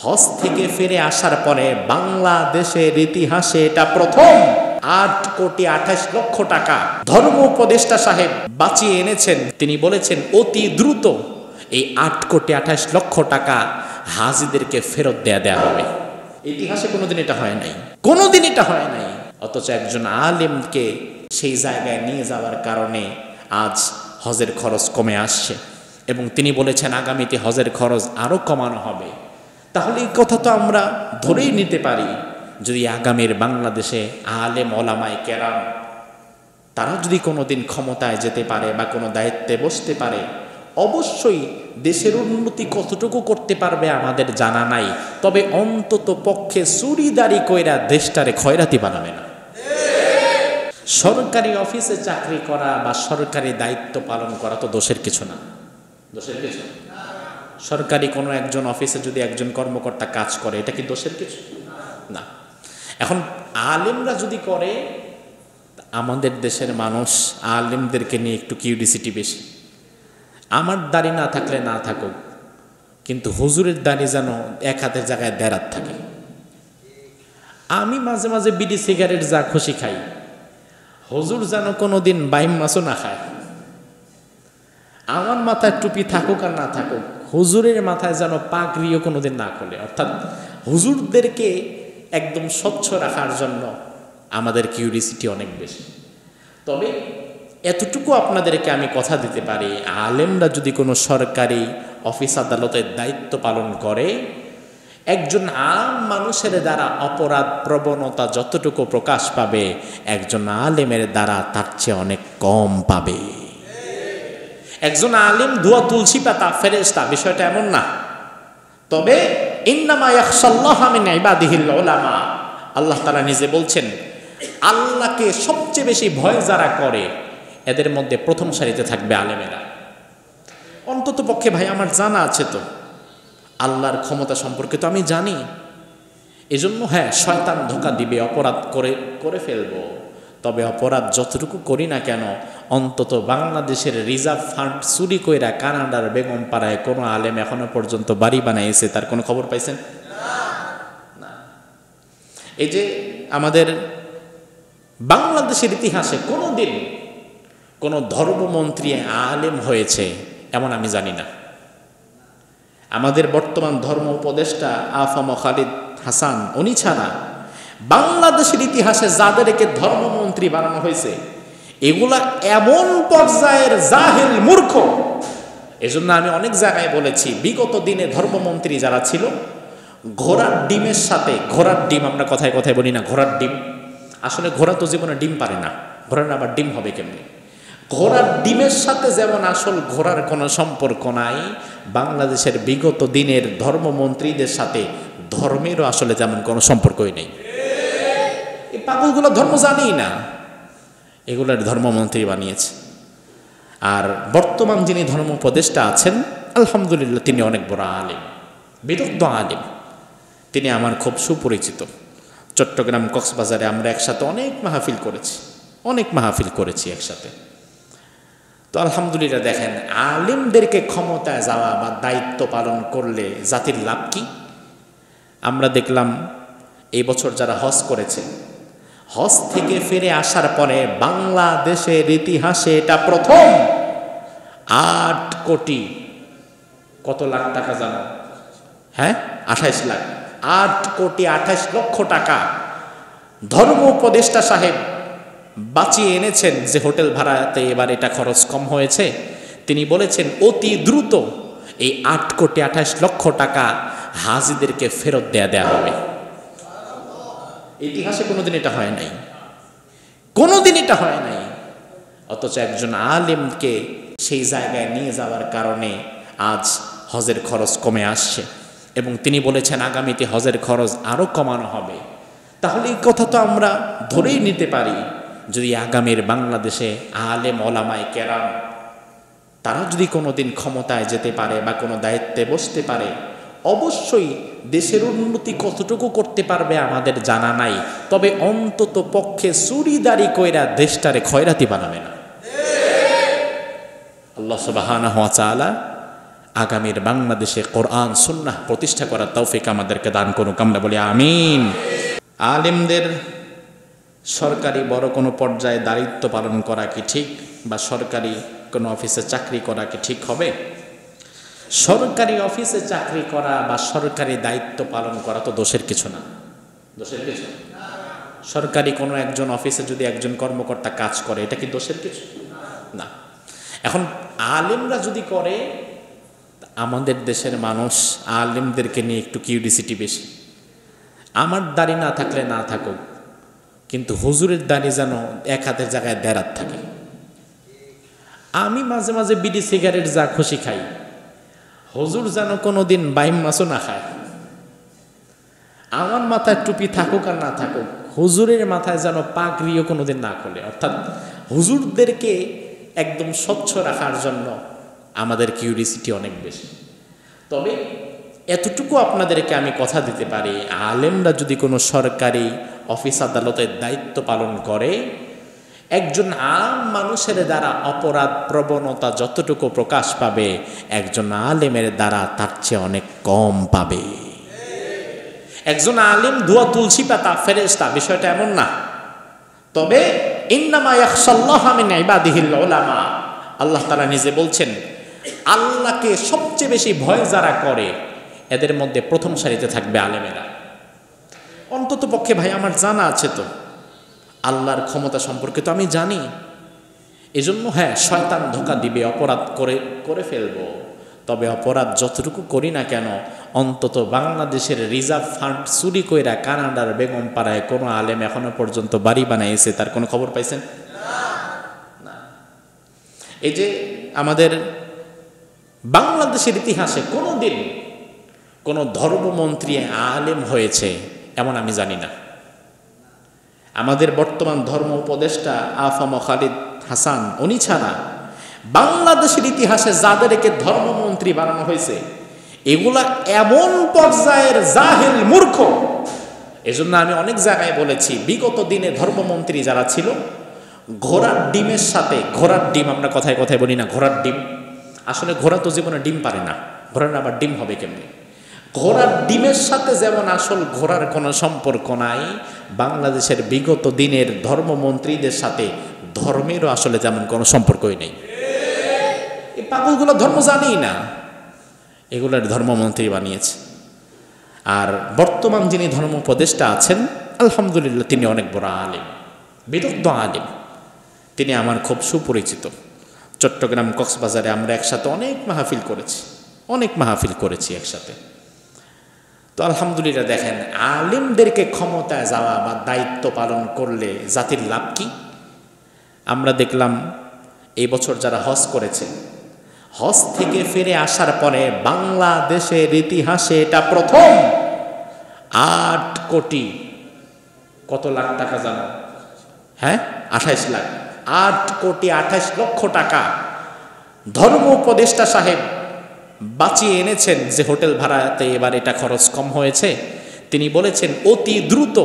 হজ থেকে ফিরে আসার পরে বাংলাদেশের ইতিহাসে এটা প্রথম 8,28,00,000 টাকা ধর্ম উপদেষ্টা সাহেব বাঁচিয়ে এনেছেন। তিনি বলেছেন অতি দ্রুত এই 8,28,00,000 টাকা হাজিদেরকে ফেরত দেয়া হবে। ইতিহাসে কোনোদিন এটা হয় নাই, কোনোদিন এটা হয় নাই। অথচ একজন আলেমকে সেই জায়গায় নিয়ে যাওয়ার কারণে আজ হজের খরচ কমে আসছে এবং তিনি বলেছেন আগামীতে হজের খরচ আরও কমানো হবে। তাহলে এই কথা তো আমরা ধরেই নিতে পারি, যদি আগামীর বাংলাদেশে আলেম ওলামায়ে কেরাম তারা যদি কোনোদিন ক্ষমতায় যেতে পারে বা কোনো দায়িত্বে বসতে পারে, অবশ্যই দেশের উন্নতি কতটুকু করতে পারবে আমাদের জানা নাই, তবে অন্তত পক্ষে চুরিদারি কইরা দেশটারে খয়রাতি বানাবে না। সরকারি অফিসে চাকরি করা বা সরকারি দায়িত্ব পালন করা তো দোষের কিছু না, দোষের কিছু সরকারি কোনো একজন অফিসে যদি একজন কর্মকর্তা কাজ করে, এটা কি দোষের কিছু না। এখন আলেমরা যদি করে, আমাদের দেশের মানুষ আলেমদেরকে নিয়ে একটু কিউরিসিটি বেশি। আমার দাড়ি না থাকলে না থাকুক, কিন্তু হুজুরের দাড়ি যেন এক হাতের জায়গায় দেড় থাকে। আমি মাঝে মাঝে বিড়ি সিগারেট যা খুশি খাই, হুজুর যেন কোনোদিন বাইম মাছও না খায়। আমার মাথায় টুপি থাকুক আর না থাকুক, হুজুরের মাথায় যেন পাগড়িও কোনোদিন না খোলে। অর্থাৎ হুজুরদেরকে একদম স্বচ্ছ রাখার জন্য আমাদের কিউরিসিটি অনেক বেশি। তবে এতটুকু আপনাদেরকে আমি কথা দিতে পারি, আলেমরা যদি কোনো সরকারি অফিস আদালতের দায়িত্ব পালন করে, একজন আম মানুষের দ্বারা অপরাধ প্রবণতা যতটুকু প্রকাশ পাবে, একজন আলেমের দ্বারা তার চেয়ে অনেক কম পাবে। একজন আলেম ধোয়া তুলসী পাতা ফেরেশতা, বিষয়টা এমন না। তবে ইন্নামা ইয়াখশাল্লাহা মিন ইবাদিহিল উলামা, আল্লাহ তাআলা নিজে বলছেন আল্লাহকে সবচেয়ে বেশি ভয় যারা করে এদের মধ্যে প্রথম সারিতে থাকবে আলেমেরা। অন্তত পক্ষে ভাই আমার জানা আছে তো, আল্লাহর ক্ষমতা সম্পর্কে তো আমি জানি। এজন্য হ্যাঁ, শয়তান ধোঁকা দিবে, অপরাধ করে ফেলবো, তবে অপরাধ যতটুকু করি না কেন, অন্তত বাংলাদেশের রিজার্ভ ফান্ড চুরি কইরা কানাডার বেগম পাড়ায় কোনো আলেম এখনো পর্যন্ত বাড়ি বানাইছে, তার কোনো খবর পাইছেন না। এই যে আমাদের বাংলাদেশের ইতিহাসে কোনোদিন কোনো ধর্মমন্ত্রী আলেম হয়েছে এমন আমি জানি না। আমাদের বর্তমান ধর্ম উপদেষ্টা আফম খালিদ হাসান, উনি ছাড়া বাংলাদেশের ইতিহাসে যাদেরকে ধর্মমন্ত্রী বানানো হয়েছে এগুলা এমন পর্যায়ের জাহেল মূর্খ। এজন্য আমি অনেক জায়গায় বলেছি, বিগত দিনে ধর্মমন্ত্রী যারা ছিল, ঘোড়ার ডিমের সাথে, ঘোড়ার ডিম আমরা কথায় কথায় বলি না, ঘোড়ার ডিম, আসলে ঘোড়া তো জীবনে ডিম পারে না, ঘোড়ার আবার ডিম হবে কেমনি? ঘোড়ার ডিমের সাথে যেমন আসল ঘোড়ার কোনো সম্পর্ক নাই, বাংলাদেশের বিগত দিনের ধর্মমন্ত্রীদের সাথে ধর্মেরও আসলে তেমন কোনো সম্পর্কই নেই। এই পাগলগুলো ধর্ম জানেই না, এগুলোর ধর্মমন্ত্রী বানিয়েছে। আর বর্তমান যিনি ধর্ম উপদেষ্টা আছেন, আলহামদুলিল্লাহ তিনি অনেক বড় আলেম, বিদগ্ধ আলেম, তিনি আমার খুব সুপরিচিত। চট্টগ্রাম কক্সবাজারে আমরা একসাথে অনেক মাহফিল করেছি একসাথে। তো আলহামদুলিল্লাহ দেখেন, আলেমদেরকে ক্ষমতায় যাওয়া বা দায়িত্ব পালন করলে জাতির লাভ কি? আমরা দেখলাম এই বছর যারা হজ করেছে, হজ থেকে ফিরে আসার পরে বাংলাদেশের ইতিহাসে এটা প্রথম 8 কোটি কত লাখ টাকা জানো? হ্যাঁ, 28 লাখ, 8,28,00,000 টাকা ধর্ম উপদেষ্টা সাহেব বাঁচিয়ে এনেছেন। যে হোটেল ভাড়াতে এবার এটা খরচ কম হয়েছে, তিনি বলেছেন অতি দ্রুত এই 8,28,00,000 টাকা হাজিদেরকে ফেরত দেয়া হবে। ইতিহাসে কোনোদিন এটা হয় নাই, কোনোদিন এটা হয় নাই। অথচ একজন আলেমকে সেই জায়গায় নিয়ে যাওয়ার কারণে আজ হজের খরচ কমে আসছে এবং তিনি বলেছেন আগামীতে হজের খরচ আরও কমানো হবে। তাহলে এই কথা তো আমরা ধরেই নিতে পারি, যদি আগামীর বাংলাদেশে আলেম ওলামায়ে কেরাম তারা যদি কোনোদিন ক্ষমতায় যেতে পারে বা কোনো দায়িত্বে বসতে পারে, অবশ্যই দেশের উন্নতি কতটুকু করতে পারবে আমাদের জানা নাই, তবে অন্তত পক্ষে চুরিদারি কইরা দেশটারে খয়রাতি বানাবে না। আল্লাহ সুবহানাহু ওয়া তাআলা আগামীর বাংলাদেশে কোরআন সুন্নাহ প্রতিষ্ঠা করার তৌফিক আমাদেরকে দান করুক, আমরা বলি আমিন। আলেমদের সরকারি বড় কোনো পর্যায়ে দায়িত্ব পালন করা কি ঠিক, বা সরকারি কোনো অফিসে চাকরি করা কি ঠিক হবে? সরকারি অফিসে চাকরি করা বা সরকারি দায়িত্ব পালন করা তো দোষের কিছু না, দোষের কিছু। সরকারি কোনো একজন অফিসে যদি একজন কর্মকর্তা কাজ করে, এটা কি দোষের কিছু না। এখন আলেমরা যদি করে, আমাদের দেশের মানুষ আলেমদেরকে নিয়ে একটু কিউরিসিটি বেশি। আমার দাড়ি না থাকলে না থাকুক, কিন্তু হুজুরের দাড়ি যেন এক হাতের জায়গায় দেড় হাত থাকে। আমি মাঝে মাঝে বিড়ি সিগারেট যা খুশি খাই, হুজুর যেন কোনোদিন বাইম মাছও না খায়। আমার মাথায় টুপি থাকুক আর না থাকুক, হুজুরের মাথায় যেন পাগড়িও কোনোদিন না খোলে। অর্থাৎ হুজুরদেরকে একদম স্বচ্ছ রাখার জন্য আমাদের কিউরিসিটি অনেক বেশি। তবে এতটুকু আপনাদেরকে আমি কথা দিতে পারি, আলেমরা যদি কোনো সরকারি অফিস আদালতের দায়িত্ব পালন করে, একজন আম মানুষের দ্বারা অপরাধ প্রবণতা যতটুকু প্রকাশ পাবে, একজন আলেমের দ্বারা তার চেয়ে অনেক কম পাবে। একজন আলেম ধোয়া তুলসী পাতা ফেরেশতা, বিষয়টা এমন না। তবে ইন্নামা ইয়াখশাল্লাহা মিন ইবাদিহিল উলামা, আল্লাহ তাআলা নিজে বলছেন, আল্লাহকে সবচেয়ে বেশি ভয় যারা করে, এদের মধ্যে প্রথম সারিতে থাকবে আলেমেরা। অন্তত পক্ষে ভাই আমার জানা আছে তো, আল্লাহর ক্ষমতা সম্পর্কে তো আমি জানি। এজন্য হ্যাঁ, শয়তান ধোঁকা দিবে, অপরাধ করে ফেলবো। তবে অপরাধ যতটুকু করি না কেন, অন্তত বাংলাদেশের রিজার্ভ ফান্ড চুরি কইরা কানাডার বেগম পাড়ায় কোনো আলেম এখনো পর্যন্ত বাড়ি বানাইছে, তার কোনো খবর পাইছেন না? এই যে আমাদের বাংলাদেশের ইতিহাসে কোনোদিন কোনো ধর্মমন্ত্রী আলেম হয়েছে এমন আমি জানি না। আমাদের বর্তমান ধর্ম উপদেষ্টা আফম খালিদ হাসান, উনি ছাড়া বাংলাদেশের ইতিহাসে যাদেরকে ধর্মমন্ত্রী বানানো হয়েছে, এগুলা এমন পর্যায়ের জাহেল মূর্খ। এজন্য আমি অনেক জায়গায় বলেছি, বিগত দিনে ধর্মমন্ত্রী যারা ছিল, ঘোড়ার ডিমের সাথে, ঘোড়ার ডিম আমরা কথায় কথায় বলি না, ঘোড়ার ডিম, আসলে ঘোড়া তো জীবনে ডিম পারে না, ঘোড়ার আবার ডিম হবে কেমনি? ঘোড়ার ডিমের সাথে যেমন আসল ঘোড়ার কোনো সম্পর্ক নাই, বাংলাদেশের বিগত দিনের ধর্মমন্ত্রীদের সাথে ধর্মেরও আসলে তেমন কোনো সম্পর্কই নেই। এই পাগলগুলো ধর্ম জানেই না, এগুলোর ধর্মমন্ত্রী বানিয়েছে। আর বর্তমান যিনি ধর্ম উপদেষ্টা আছেন, আলহামদুলিল্লাহ তিনি অনেক বড় আলেম, বিদগ্ধ আলেম। তিনি আমার খুব সুপরিচিত। চট্টগ্রাম কক্সবাজারে আমরা একসাথে অনেক মাহফিল করেছি একসাথে। তো আলহামদুলিল্লাহ দেখেন, আলেমদেরকে ক্ষমতায় যাওয়া বা দায়িত্ব পালন করলে জাতির লাভ কি? আমরা দেখলাম এই বছর যারা হজ করেছে, হজ থেকে ফিরে আসার পরে বাংলাদেশের ইতিহাসে এটা প্রথম 8 কোটি কত লাখ টাকা জানো? হ্যাঁ, 28 লাখ, 8 কোটি 28 লক্ষ টাকা ধর্ম উপদেষ্টা সাহেব বাঁচিয়ে এনেছেন। যে হোটেল ভাড়াতে এবার এটা খরচ কম হয়েছে, তিনি বলেছেন অতি দ্রুত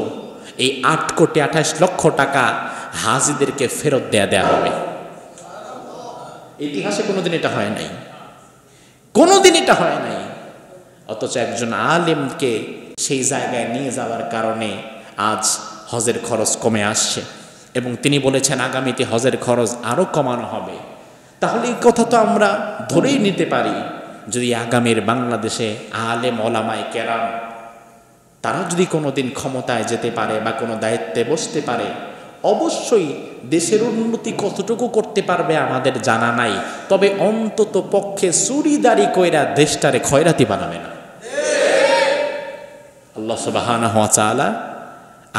এই 8 কোটি 28 লক্ষ টাকা হাজিদেরকে ফেরত দেয়া হবে। ইতিহাসে কোনোদিন এটা হয় নাই, কোনোদিন এটা হয় নাই। অথচ একজন আলেমকে সেই জায়গায় নিয়ে যাওয়ার কারণে আজ হজের খরচ কমে আসছে, এবং তিনি বলেছেন আগামীতে হজের খরচ আরো কমানো হবে। তাহলে এই কথা তো আমরা ধরেই নিতে পারি, যদি আগামীর বাংলাদেশে আলেম ওলামায়ে কেরাম তারা যদি কোনোদিন ক্ষমতায় যেতে পারে বা কোনো দায়িত্বে বসতে পারে, অবশ্যই দেশের উন্নতি কতটুকু করতে পারবে আমাদের জানা নাই, তবে অন্তত পক্ষে চুরিদারি কইরা দেশটারে খয়রাতি বানাবে না। আল্লাহ সুবহানাহু ওয়া তাআলা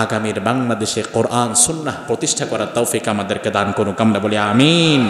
আগামীর বাংলাদেশে কোরআন সুন্নাহ প্রতিষ্ঠা করার তৌফিক আমাদেরকে দান করুক, আমরা বলি আমিন।